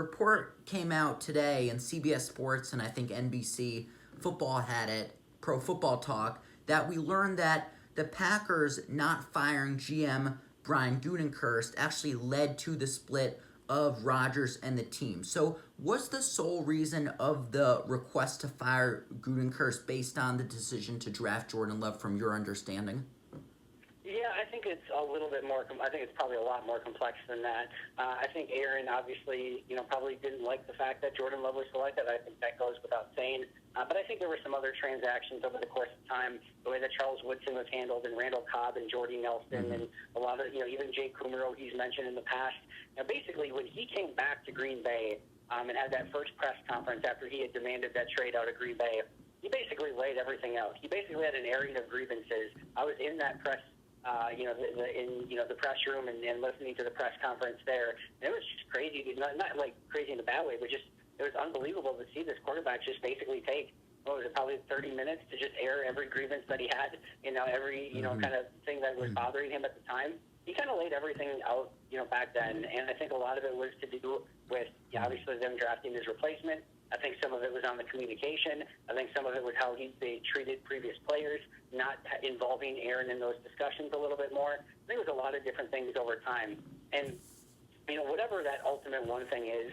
Report came out today in CBS Sports and I think NBC Football had it, Pro Football Talk, that we learned that the Packers not firing GM Brian Gutekunst actually led to the split of Rodgers and the team. So, was the sole reason of the request to fire Gutekunst based on the decision to draft Jordan Love, from your understanding? Yeah, I think it's a little bit more. I think it's probably a lot more complex than that. I think Aaron obviously, probably didn't like the fact that Jordan Love was selected. I think that goes without saying. But I think there were some other transactions over the course of time, the way that Charles Woodson was handled, and Randall Cobb and Jordy Nelson, and a lot of, even Jake Kumaro he's mentioned in the past. Now, basically, when he came back to Green Bay and had that first press conference after he had demanded that trade out of Green Bay, he basically laid everything out. He basically had an airing of grievances. I was in that press the press room and listening to the press conference there. And it was just crazy, not like crazy in a bad way, but just it was unbelievable to see this quarterback just basically take, what was it, probably 30 minutes to just air every grievance that he had, every, kind of thing that was bothering him at the time. He kind of laid everything out, back then. And I think a lot of it was to do with, obviously, them drafting his replacement. I think some of it was on the communication. I think some of it was how they treated previous players, not involving Aaron in those discussions a little bit more. I think it was a lot of different things over time. And, whatever that ultimate one thing is,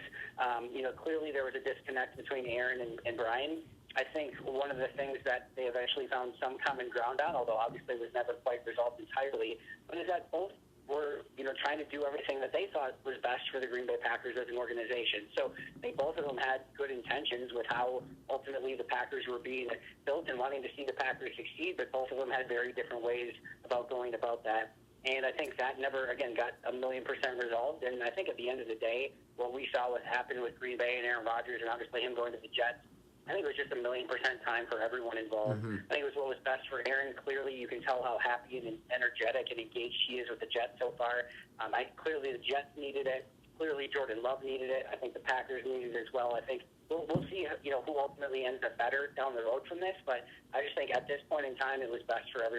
clearly there was a disconnect between Aaron and Brian. I think one of the things that they eventually found some common ground on, although obviously it was never quite resolved entirely, but is that both were, trying to do everything that they thought was best for the Green Bay Packers as an organization. So I think both of them had good intentions with how ultimately the Packers were being built and wanting to see the Packers succeed, but both of them had very different ways about going about that. And I think that never, again, got 1,000,000% resolved. And I think at the end of the day, what we saw what happened with Green Bay and Aaron Rodgers, and obviously him going to the Jets, I think it was just 1,000,000% time for everyone involved. I think it was what was best for Aaron. Clearly, you can tell how happy and energetic and engaged he is with the Jets so far. Clearly, the Jets needed it. Clearly, Jordan Love needed it. I think the Packers needed it as well. I think we'll see, who ultimately ends up better down the road from this. But I just think at this point in time, it was best for everyone.